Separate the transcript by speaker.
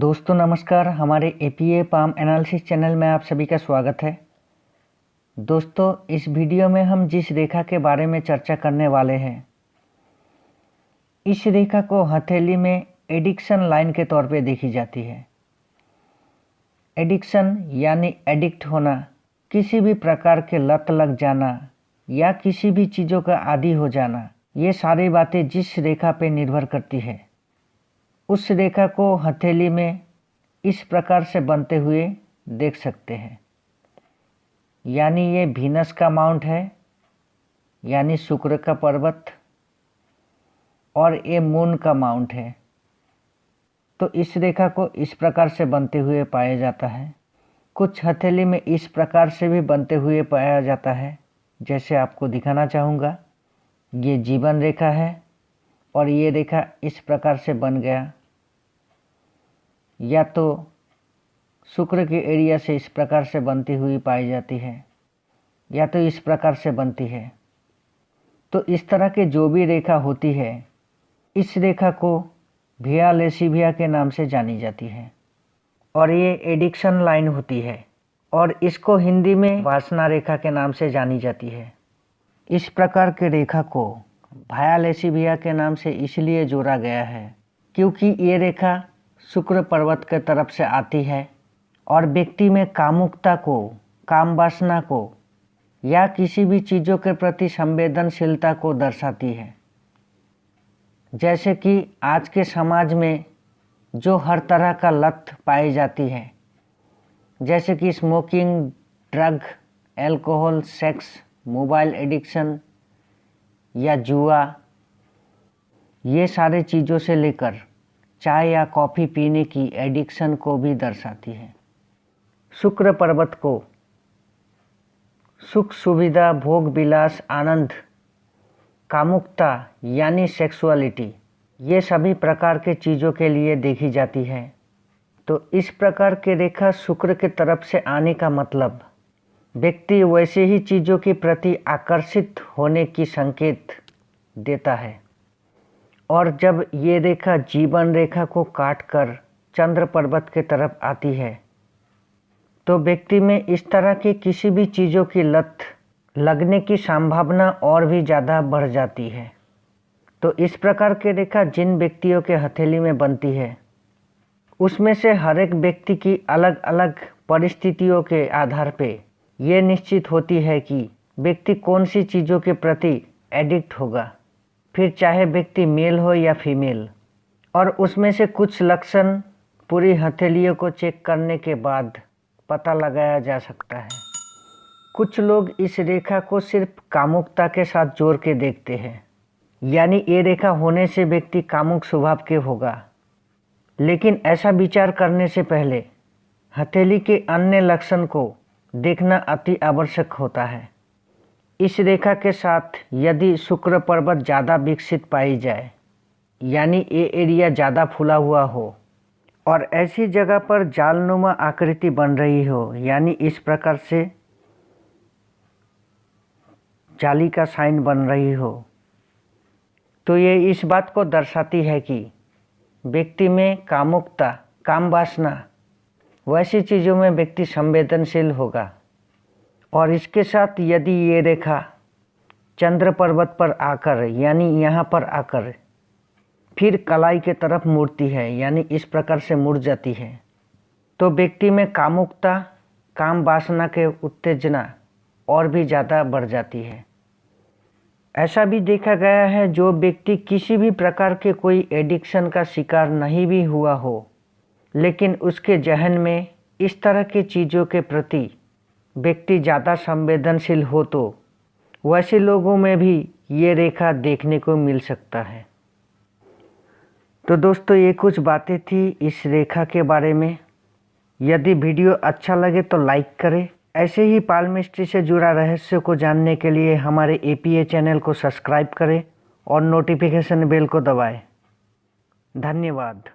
Speaker 1: दोस्तों नमस्कार, हमारे एपीए पाम एनालिसिस चैनल में आप सभी का स्वागत है। दोस्तों, इस वीडियो में हम जिस रेखा के बारे में चर्चा करने वाले हैं, इस रेखा को हथेली में एडिक्शन लाइन के तौर पे देखी जाती है। एडिक्शन यानी एडिक्ट होना, किसी भी प्रकार के लत लग जाना या किसी भी चीज़ों का आदी हो जाना, ये सारी बातें जिस रेखा पे निर्भर करती है, उस रेखा को हथेली में इस प्रकार से बनते हुए देख सकते हैं। यानी ये वीनस का माउंट है, यानी शुक्र का पर्वत, और ये मून का माउंट है। तो इस रेखा को इस प्रकार से बनते हुए पाया जाता है। कुछ हथेली में इस प्रकार से भी बनते हुए पाया जाता है, जैसे आपको दिखाना चाहूँगा। ये जीवन रेखा है और ये रेखा इस प्रकार से बन गया, या तो शुक्र के एरिया से इस प्रकार से बनती हुई पाई जाती है, या तो इस प्रकार से बनती है। तो इस तरह के जो भी रेखा होती है, इस रेखा को विया लेसिविया के नाम से जानी जाती है और ये एडिक्शन लाइन होती है, और इसको हिंदी में वासना रेखा के नाम से जानी जाती है। इस प्रकार के रेखा को विया लेसिविया के नाम से इसलिए जोड़ा गया है क्योंकि ये रेखा शुक्र पर्वत के तरफ से आती है और व्यक्ति में कामुकता को, काम वासना को या किसी भी चीज़ों के प्रति संवेदनशीलता को दर्शाती है। जैसे कि आज के समाज में जो हर तरह का लत पाई जाती है, जैसे कि smoking, drug, alcohol, sex, mobile addiction या जुआ, ये सारे चीज़ों से लेकर चाय या कॉफ़ी पीने की एडिक्शन को भी दर्शाती है। शुक्र पर्वत को सुख, सुविधा, भोग विलास, आनंद, कामुकता यानी सेक्सुअलिटी, ये सभी प्रकार के चीज़ों के लिए देखी जाती है। तो इस प्रकार के रेखा शुक्र के तरफ से आने का मतलब व्यक्ति वैसे ही चीज़ों के प्रति आकर्षित होने की संकेत देता है। और जब ये रेखा जीवन रेखा को काटकर चंद्र पर्वत के तरफ आती है, तो व्यक्ति में इस तरह की किसी भी चीज़ों की लत लगने की संभावना और भी ज़्यादा बढ़ जाती है। तो इस प्रकार की रेखा जिन व्यक्तियों के हथेली में बनती है, उसमें से हर एक व्यक्ति की अलग अलग परिस्थितियों के आधार पे ये निश्चित होती है कि व्यक्ति कौन सी चीज़ों के प्रति एडिक्ट होगा, फिर चाहे व्यक्ति मेल हो या फीमेल। और उसमें से कुछ लक्षण पूरी हथेलियों को चेक करने के बाद पता लगाया जा सकता है। कुछ लोग इस रेखा को सिर्फ कामुकता के साथ जोड़ के देखते हैं, यानी ये रेखा होने से व्यक्ति कामुक स्वभाव के होगा। लेकिन ऐसा विचार करने से पहले हथेली के अन्य लक्षण को देखना अति आवश्यक होता है। इस रेखा के साथ यदि शुक्र पर्वत ज़्यादा विकसित पाई जाए, यानी ये एरिया ज़्यादा फूला हुआ हो और ऐसी जगह पर जालनुमा आकृति बन रही हो, यानी इस प्रकार से जाली का साइन बन रही हो, तो ये इस बात को दर्शाती है कि व्यक्ति में कामुकता, काम वासना, वैसी चीज़ों में व्यक्ति संवेदनशील होगा। और इसके साथ यदि ये रेखा चंद्र पर्वत पर आकर, यानी यहाँ पर आकर फिर कलाई के तरफ मुड़ती है, यानी इस प्रकार से मुड़ जाती है, तो व्यक्ति में कामुकता, काम वासना के उत्तेजना और भी ज़्यादा बढ़ जाती है। ऐसा भी देखा गया है, जो व्यक्ति किसी भी प्रकार के कोई एडिक्शन का शिकार नहीं भी हुआ हो, लेकिन उसके जहन में इस तरह की चीज़ों के प्रति व्यक्ति ज़्यादा संवेदनशील हो, तो वैसे लोगों में भी ये रेखा देखने को मिल सकता है। तो दोस्तों, ये कुछ बातें थी इस रेखा के बारे में। यदि वीडियो अच्छा लगे तो लाइक करें। ऐसे ही पाल्मिस्ट्री से जुड़ा रहस्य को जानने के लिए हमारे एपीए चैनल को सब्सक्राइब करें और नोटिफिकेशन बेल को दबाएं। धन्यवाद।